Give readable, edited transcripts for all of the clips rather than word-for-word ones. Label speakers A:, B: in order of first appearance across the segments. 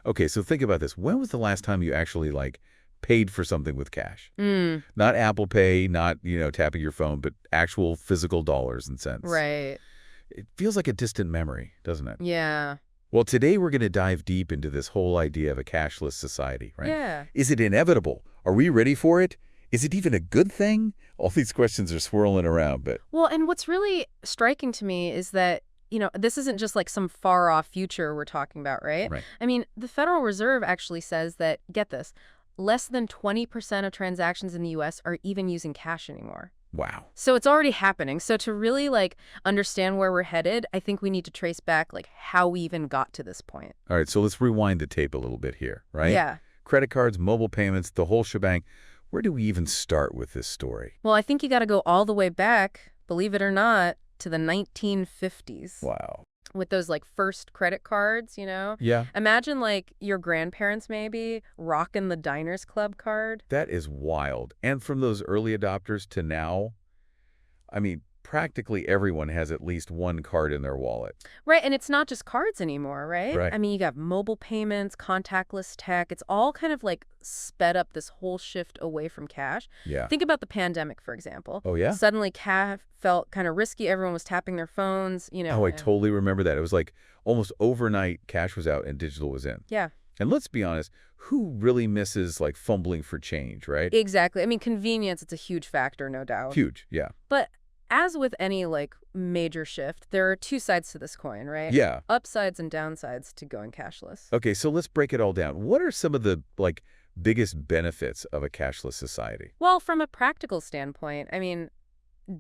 A: Okay, so think about this. When was the last time you actually, like, paid for something with cash?
B: Mm,
A: Not Apple Pay, not, tapping your phone, but actual physical dollars and cents.
B: right.
A: It feels like a distant memory, doesn't it?
B: Yeah.
A: Well, today we're going to dive deep into this whole idea of a cashless society, right?
B: Yeah.
A: Is it inevitable? Are we ready for it? Is it even a good thing? All these questions are swirling around, but
B: Well, and what's really striking to me is that, this isn't just like some far off future we're talking about, right?
A: right.
B: I mean, the Federal Reserve actually says that, get this, less than 20% of transactions in the US are even using cash anymore.
A: Wow.
B: So it's already happening. So to really like understand where we're headed, I think we need to trace back like how we even got to this point.
A: All right, so let's rewind the tape a little bit here, right?
B: Yeah.
A: Credit cards, mobile payments, the whole shebang. Where do we even start with this story?
B: Well, I think you got to go all the way back, believe it or not, to the 1950s
A: Wow.
B: with those like first credit cards.
A: Yeah,
B: Imagine like your grandparents maybe rocking the Diners Club card.
A: that is wild. And from those early adopters to now, I mean, practically everyone has at least one card in their wallet.
B: Right, and it's not just cards anymore, right?
A: Right.
B: I mean, you got mobile payments, contactless tech. It's all kind of like sped up this whole shift away from cash.
A: Yeah.
B: Think about the pandemic, for example.
A: Oh, yeah?
B: Suddenly, cash felt kind of risky. Everyone was tapping their phones.
A: Oh, I
B: and-
A: totally remember that. It was like almost overnight, cash was out and digital was in.
B: Yeah,
A: And let's be honest, who really misses like fumbling for change, right?
B: exactly. I mean, convenience, it's a huge factor, no doubt.
A: Huge, yeah.
B: But as with any like major shift, there are two sides to this coin, right?
A: Yeah.
B: Upsides and downsides to going cashless.
A: Okay, so let's break it all down. What are some of the like biggest benefits of a cashless society?
B: Well, from a practical standpoint, I mean,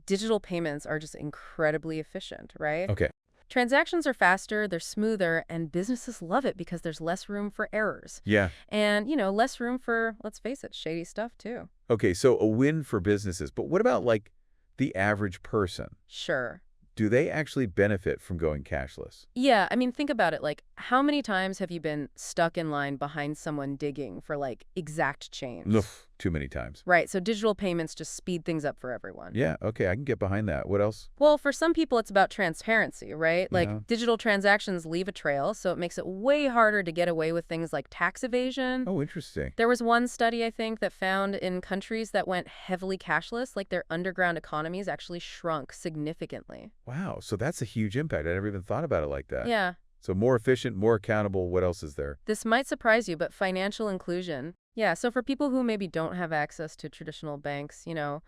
B: digital payments are just incredibly efficient, right?
A: Okay.
B: Transactions are faster, they're smoother, and businesses love it because there's less room for errors.
A: Yeah.
B: And, less room for, let's face it, shady stuff too.
A: Okay, so a win for businesses. But what about like the average person?
B: Sure.
A: Do they actually benefit from going cashless?
B: Yeah, I mean, think about it. Like, how many times have you been stuck in line behind someone digging for, like, exact change?
A: Ugh, too many times.
B: Right, so digital payments just speed things up for everyone.
A: Yeah, okay, I can get behind that. What else?
B: Well, for some people, it's about transparency, right? Like,
A: Yeah.
B: digital transactions leave a trail, so it makes it way harder to get away with things like tax evasion.
A: Oh, interesting.
B: There was one study, I think, that found in countries that went heavily cashless, like their underground economies actually shrunk significantly.
A: Wow, so that's a huge impact. I never even thought about it like that.
B: Yeah.
A: So more efficient, more accountable. What else is there?
B: This might surprise you, but financial inclusion. Yeah, so for people who maybe don't have access to traditional banks,
A: Yeah.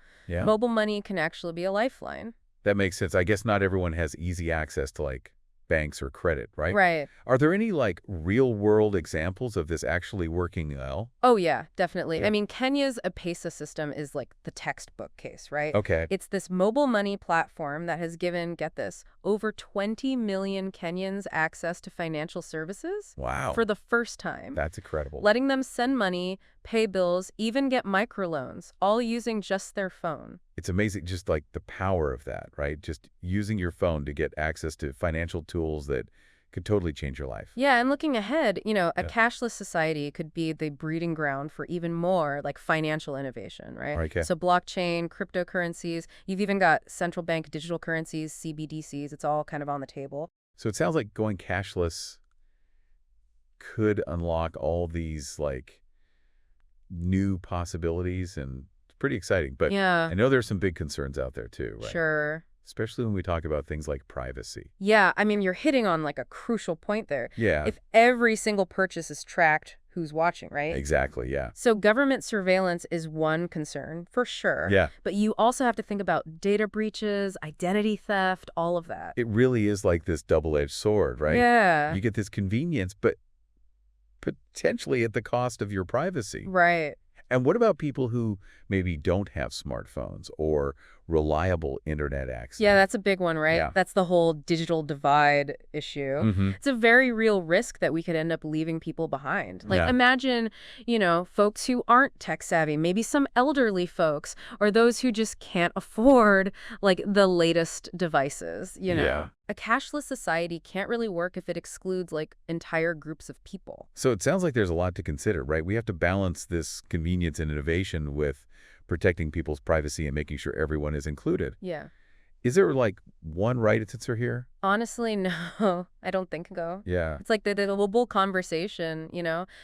B: mobile money can actually be a lifeline.
A: That makes sense. I guess not everyone has easy access to like banks or credit, right?
B: Right.
A: Are there any like real world examples of this actually working well?
B: Oh, yeah, definitely.
A: Yeah.
B: I mean, Kenya's A-Pesa system is like the textbook case, right?
A: Okay.
B: It's this mobile money platform that has given, get this, over 20 million Kenyans access to financial services
A: Wow.
B: for the first time.
A: That's incredible.
B: Letting them send money, pay bills, even get microloans, all using just their phone.
A: It's amazing just like the power of that, right? Just using your phone to get access to financial tools that could totally change your life.
B: Yeah, and looking ahead, a
A: Yeah.
B: cashless society could be the breeding ground for even more like financial innovation, right?
A: Okay.
B: So blockchain, cryptocurrencies, you've even got central bank digital currencies, CBDCs, it's all kind of on the table.
A: So it sounds like going cashless could unlock all these like new possibilities, and it's pretty exciting. But
B: Yeah,
A: I know there's some big concerns out there too, right?
B: sure.
A: Especially when we talk about things like privacy.
B: Yeah, I mean, you're hitting on like a crucial point there.
A: Yeah,
B: If every single purchase is tracked, who's watching, right?
A: exactly. Yeah.
B: So government surveillance is one concern, for sure.
A: Yeah.
B: But you also have to think about data breaches, identity theft, all of that.
A: It really is like this double-edged sword, right?
B: Yeah,
A: You get this convenience, but potentially at the cost of your privacy.
B: right.
A: And what about people who maybe don't have smartphones or reliable internet access?
B: Yeah, that's a big one, right?
A: Yeah.
B: That's the whole digital divide issue.
A: Mm-hmm.
B: It's a very real risk that we could end up leaving people behind. Like,
A: Yeah.
B: imagine, folks who aren't tech savvy, maybe some elderly folks, or those who just can't afford, like, the latest devices,
A: Yeah.
B: A cashless society can't really work if it excludes, like, entire groups of people.
A: So it sounds like there's a lot to consider, right? We have to balance this convenience and innovation with protecting people's privacy and making sure everyone is included.
B: Yeah.
A: Is there like one right answer here?
B: Honestly, no, I don't think so.
A: Yeah.
B: It's like the global conversation,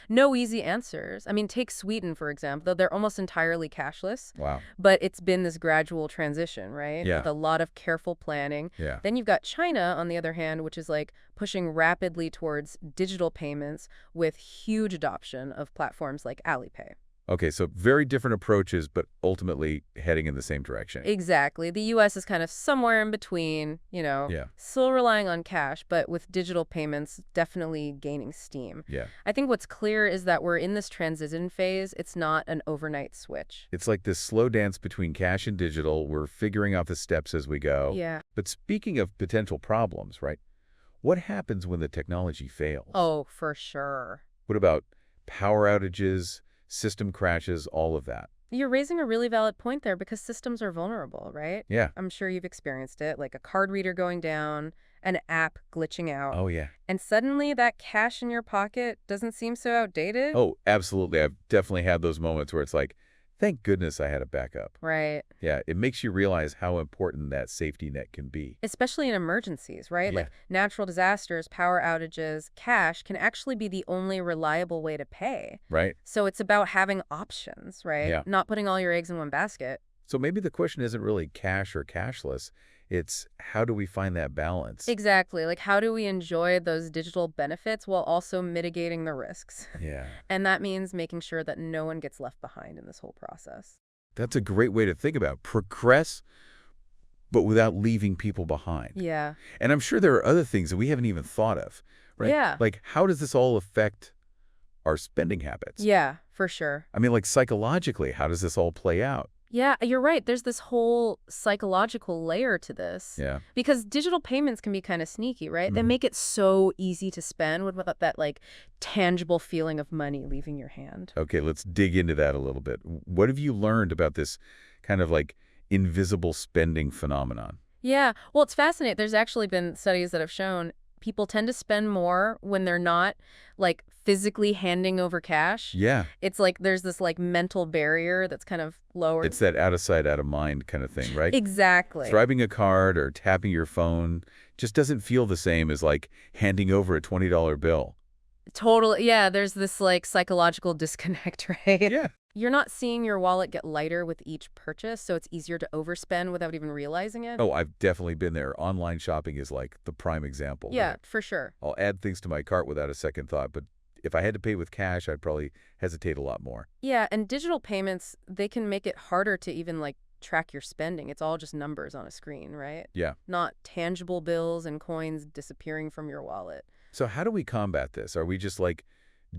B: No easy answers. I mean, take Sweden, for example, though they're almost entirely cashless,
A: Wow.
B: but it's been this gradual transition, right?
A: Yeah.
B: With a lot of careful planning.
A: Yeah.
B: Then you've got China, on the other hand, which is like pushing rapidly towards digital payments with huge adoption of platforms like Alipay.
A: Okay, so very different approaches, but ultimately heading in the same direction.
B: Exactly. The U.S. is kind of somewhere in between,
A: Yeah.
B: still relying on cash, but with digital payments definitely gaining steam.
A: Yeah.
B: I think what's clear is that we're in this transition phase. It's not an overnight switch.
A: It's like this slow dance between cash and digital. We're figuring out the steps as we go.
B: Yeah.
A: But speaking of potential problems, right? What happens when the technology fails?
B: Oh, for sure.
A: What about power outages, system crashes, all of that?
B: You're raising a really valid point there because systems are vulnerable, right?
A: Yeah.
B: I'm sure you've experienced it, like a card reader going down, an app glitching out,
A: Oh, yeah.
B: and suddenly that cash in your pocket doesn't seem so outdated.
A: Oh, absolutely. I've definitely had those moments where it's like, thank goodness I had a backup.
B: Right.
A: Yeah, it makes you realize how important that safety net can be.
B: Especially in emergencies, right?
A: Yeah.
B: Like natural disasters, power outages, cash can actually be the only reliable way to pay.
A: Right?
B: So it's about having options, right?
A: Yeah.
B: Not putting all your eggs in one basket.
A: So maybe the question isn't really cash or cashless. It's how do we find that balance?
B: Exactly. Like, how do we enjoy those digital benefits while also mitigating the risks?
A: Yeah.
B: And that means making sure that no one gets left behind in this whole process.
A: That's a great way to think about it. Progress, but without leaving people behind.
B: Yeah.
A: And I'm sure there are other things that we haven't even thought of, right?
B: Yeah.
A: Like, how does this all affect our spending habits?
B: Yeah, for sure.
A: I mean, like, psychologically, how does this all play out?
B: Yeah, you're right. There's this whole psychological layer to this.
A: Yeah.
B: Because digital payments can be kind of sneaky, right? They
A: Mhm.
B: make it so easy to spend without that, like, tangible feeling of money leaving your hand.
A: Okay, let's dig into that a little bit. What have you learned about this kind of like invisible spending phenomenon?
B: Yeah. Well, it's fascinating. There's actually been studies that have shown people tend to spend more when they're not, like, physically handing over cash.
A: Yeah.
B: It's like there's this, like, mental barrier that's kind of lower.
A: It's that out of sight, out of mind kind of thing, right?
B: Exactly.
A: Swiping a card or tapping your phone just doesn't feel the same as like handing over a $20 bill.
B: Totally. Yeah, there's this, like, psychological disconnect, right?
A: Yeah.
B: You're not seeing your wallet get lighter with each purchase, so it's easier to overspend without even realizing it.
A: Oh, I've definitely been there. Online shopping is like the prime example.
B: Yeah,
A: right?
B: for sure.
A: I'll add things to my cart without a second thought, but if I had to pay with cash, I'd probably hesitate a lot more.
B: Yeah, and digital payments, they can make it harder to even, like, track your spending. It's all just numbers on a screen, right?
A: Yeah.
B: Not tangible bills and coins disappearing from your wallet.
A: So how do we combat this? Are we just like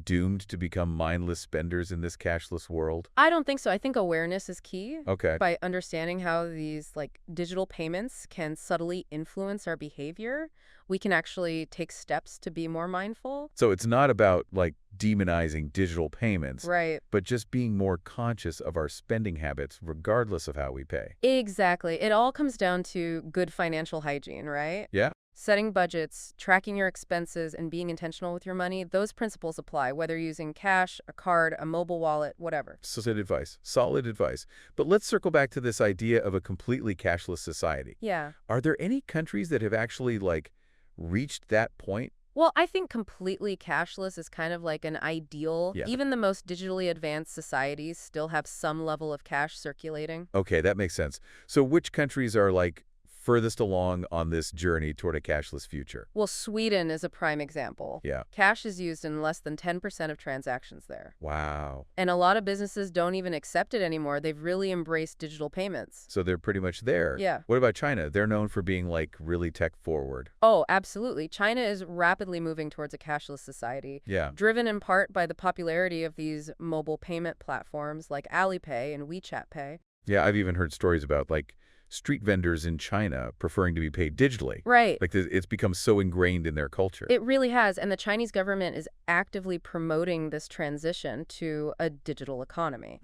A: doomed to become mindless spenders in this cashless world?
B: I don't think so. I think awareness is key.
A: Okay.
B: By understanding how these, like, digital payments can subtly influence our behavior, we can actually take steps to be more mindful.
A: So it's not about like demonizing digital payments,
B: Right.
A: but just being more conscious of our spending habits regardless of how we pay.
B: Exactly. It all comes down to good financial hygiene, right?
A: Yeah?
B: Setting budgets, tracking your expenses, and being intentional with your money, those principles apply, whether using cash, a card, a mobile wallet, whatever.
A: Solid advice. Solid advice. But let's circle back to this idea of a completely cashless society.
B: Yeah.
A: Are there any countries that have actually like reached that point?
B: Well, I think completely cashless is kind of like an ideal.
A: Yeah.
B: Even the most digitally advanced societies still have some level of cash circulating.
A: Okay, that makes sense. So which countries are like furthest along on this journey toward a cashless future?
B: Well, Sweden is a prime example.
A: Yeah.
B: Cash is used in less than 10% of transactions there.
A: Wow.
B: And a lot of businesses don't even accept it anymore. They've really embraced digital payments.
A: So they're pretty much there.
B: Yeah.
A: What about China? They're known for being like really tech forward.
B: Oh, absolutely. China is rapidly moving towards a cashless society,
A: Yeah.
B: driven in part by the popularity of these mobile payment platforms like Alipay and WeChat Pay.
A: Yeah, I've even heard stories about like street vendors in China preferring to be paid digitally.
B: Right.
A: Like it's become so ingrained in their culture.
B: It really has. And the Chinese government is actively promoting this transition to a digital economy.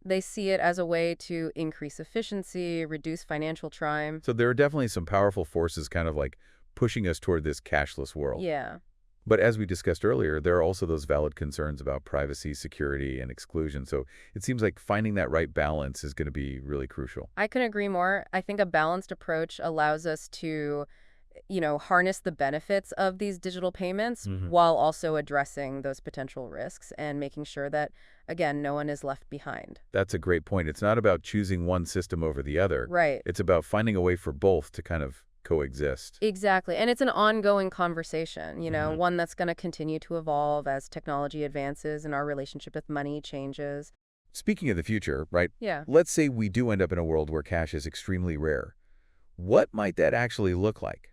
B: They see it as a way to increase efficiency, reduce financial crime.
A: So there are definitely some powerful forces kind of like pushing us toward this cashless world.
B: Yeah.
A: But as we discussed earlier, there are also those valid concerns about privacy, security, and exclusion. So it seems like finding that right balance is going to be really crucial.
B: I couldn't agree more. I think a balanced approach allows us to, harness the benefits of these digital payments while also addressing those potential risks and making sure that, again, no one is left behind.
A: That's a great point. It's not about choosing one system over the other.
B: Right.
A: It's about finding a way for both to kind of coexist.
B: Exactly. And it's an ongoing conversation, one that's going to continue to evolve as technology advances and our relationship with money changes.
A: Speaking of the future, right?
B: Yeah.
A: Let's say we do end up in a world where cash is extremely rare. What might that actually look like?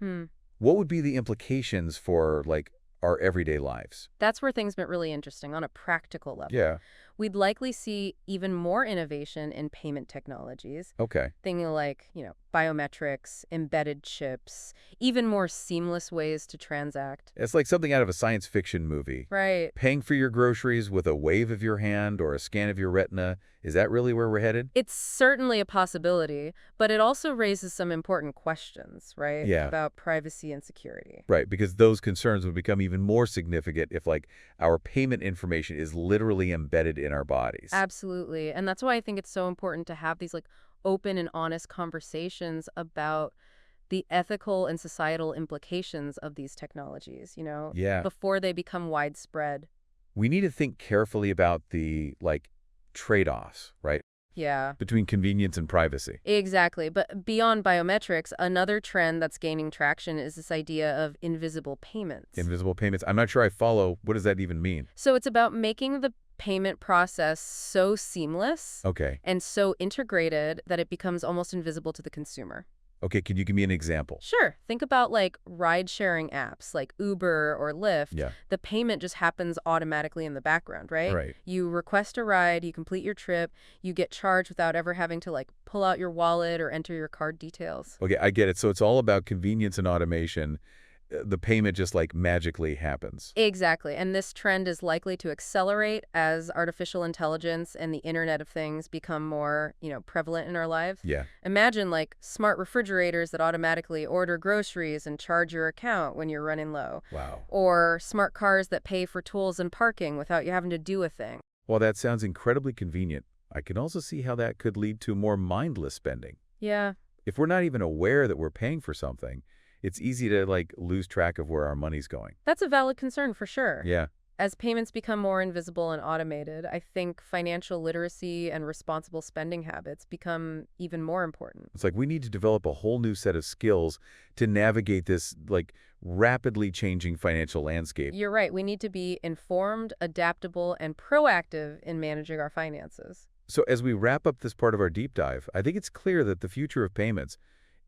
A: What would be the implications for, like, our everyday lives?
B: That's where things get really interesting on a practical level.
A: Yeah.
B: We'd likely see even more innovation in payment technologies.
A: Okay.
B: Things like, biometrics, embedded chips, even more seamless ways to transact.
A: It's like something out of a science fiction movie.
B: Right.
A: Paying for your groceries with a wave of your hand or a scan of your retina. Is that really where we're headed?
B: It's certainly a possibility, but it also raises some important questions, right?
A: Yeah.
B: About privacy and security.
A: Right, because those concerns would become even more significant if, like, our payment information is literally embedded in our bodies.
B: Absolutely. And that's why I think it's so important to have these, open and honest conversations about the ethical and societal implications of these technologies,
A: Yeah.
B: before they become widespread.
A: We need to think carefully about the, trade-offs, right?
B: Yeah.
A: Between convenience and privacy.
B: Exactly. But beyond biometrics, another trend that's gaining traction is this idea of invisible payments.
A: Invisible payments. I'm not sure I follow. What does that even mean?
B: So it's about making the payment process so seamless
A: Okay.
B: and so integrated that it becomes almost invisible to the consumer.
A: Okay, can you give me an example?
B: Sure. Think about ride-sharing apps like Uber or Lyft.
A: Yeah.
B: The payment just happens automatically in the background, right?
A: Right.
B: You request a ride, you complete your trip, you get charged without ever having to pull out your wallet or enter your card details.
A: Okay, I get it. So it's all about convenience and automation. The payment just magically happens.
B: Exactly. And this trend is likely to accelerate as artificial intelligence and the Internet of Things become more, prevalent in our lives.
A: Yeah.
B: Imagine smart refrigerators that automatically order groceries and charge your account when you're running low.
A: Wow.
B: Or smart cars that pay for tolls and parking without you having to do a thing.
A: While that sounds incredibly convenient, I can also see how that could lead to more mindless spending.
B: Yeah.
A: If we're not even aware that we're paying for something, it's easy to lose track of where our money's going.
B: That's a valid concern for sure.
A: Yeah.
B: As payments become more invisible and automated, I think financial literacy and responsible spending habits become even more important.
A: It's like we need to develop a whole new set of skills to navigate this rapidly changing financial landscape.
B: You're right. We need to be informed, adaptable, and proactive in managing our finances.
A: So as we wrap up this part of our deep dive, I think it's clear that the future of payments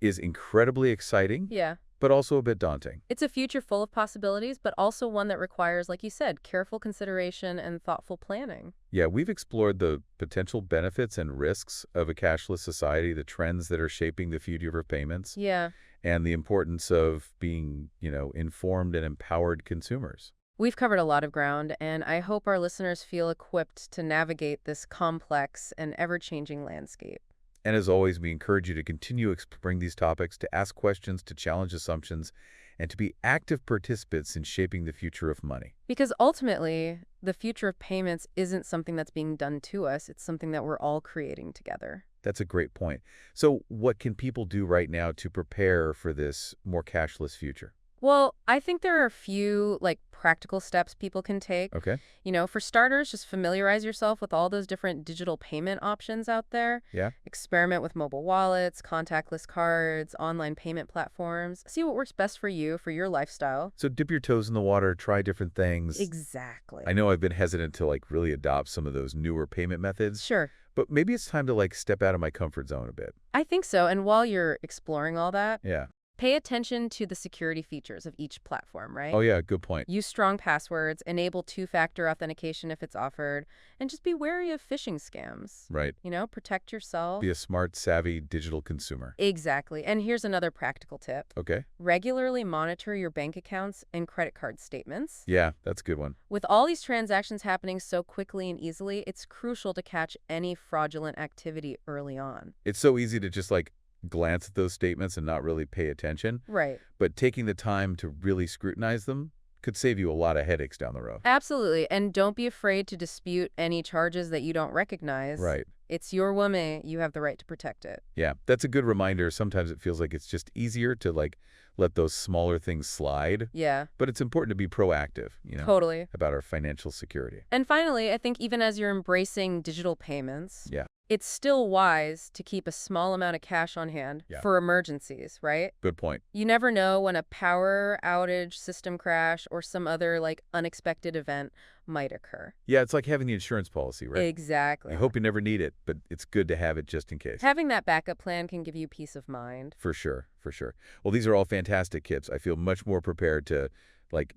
A: is incredibly exciting,
B: Yeah.
A: but also a bit daunting.
B: It's a future full of possibilities, but also one that requires, like you said, careful consideration and thoughtful planning.
A: Yeah, we've explored the potential benefits and risks of a cashless society, the trends that are shaping the future of payments,
B: Yeah.
A: and the importance of being, informed and empowered consumers.
B: We've covered a lot of ground, and I hope our listeners feel equipped to navigate this complex and ever-changing landscape.
A: And as always, we encourage you to continue exploring these topics, to ask questions, to challenge assumptions, and to be active participants in shaping the future of money.
B: Because ultimately, the future of payments isn't something that's being done to us. It's something that we're all creating together.
A: That's a great point. So what can people do right now to prepare for this more cashless future?
B: Well, I think there are a few practical steps people can take.
A: Okay.
B: For starters, just familiarize yourself with all those different digital payment options out there.
A: Yeah.
B: Experiment with mobile wallets, contactless cards, online payment platforms. See what works best for you, for your lifestyle.
A: So dip your toes in the water, try different things.
B: Exactly.
A: I know I've been hesitant to really adopt some of those newer payment methods,
B: Sure.
A: but maybe it's time to step out of my comfort zone a bit.
B: I think so. And while you're exploring all that,
A: Yeah.
B: pay attention to the security features of each platform, right?
A: Oh yeah, good point.
B: Use strong passwords, enable two-factor authentication if it's offered, and just be wary of phishing scams.
A: Right.
B: Protect yourself.
A: Be a smart, savvy digital consumer.
B: Exactly. And here's another practical tip.
A: Okay.
B: Regularly monitor your bank accounts and credit card statements.
A: Yeah, that's a good one.
B: With all these transactions happening so quickly and easily, it's crucial to catch any fraudulent activity early on.
A: It's so easy to just glance at those statements and not really pay attention.
B: Right.
A: But taking the time to really scrutinize them could save you a lot of headaches down the road.
B: Absolutely. And don't be afraid to dispute any charges that you don't recognize.
A: Right.
B: It's your woman. You have the right to protect it.
A: Yeah, that's a good reminder. Sometimes it feels like it's just easier to like let those smaller things slide,
B: Yeah,
A: but it's important to be proactive,
B: totally.
A: about our financial security.
B: And finally, I think even as you're embracing digital payments,
A: Yeah,
B: it's still wise to keep a small amount of cash on hand
A: Yeah.
B: for emergencies, right?
A: good point.
B: You never know when a power outage, system crash, or some other unexpected event might occur.
A: Yeah, it's like having the insurance policy, right?
B: Exactly.
A: You hope you never need it, but it's good to have it just in case.
B: Having that backup plan can give you peace of mind.
A: For sure, for sure. Well, these are all fantastic tips. I feel much more prepared to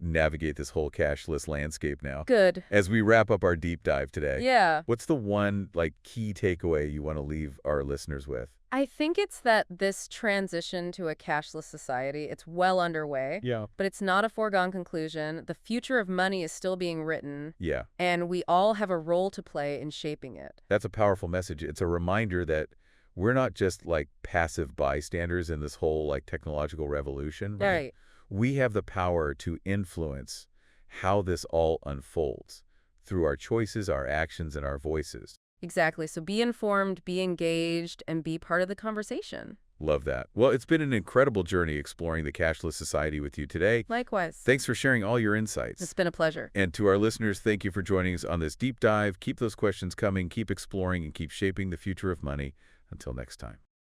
A: navigate this whole cashless landscape now.
B: Good.
A: As we wrap up our deep dive today,
B: Yeah.
A: what's the one key takeaway you want to leave our listeners with?
B: I think it's that this transition to a cashless society, it's well underway,
A: Yeah.
B: but it's not a foregone conclusion. The future of money is still being written,
A: Yeah,
B: and we all have a role to play in shaping it.
A: that's a powerful message. It's a reminder that we're not just passive bystanders in this whole technological revolution, right?
B: Right.
A: We have the power to influence how this all unfolds through our choices, our actions, and our voices.
B: Exactly. So be informed, be engaged, and be part of the conversation.
A: Love that. Well, it's been an incredible journey exploring the cashless society with you today.
B: Likewise.
A: Thanks for sharing all your insights.
B: It's been a pleasure.
A: And to our listeners, thank you for joining us on this deep dive. Keep those questions coming, keep exploring, and keep shaping the future of money. Until next time.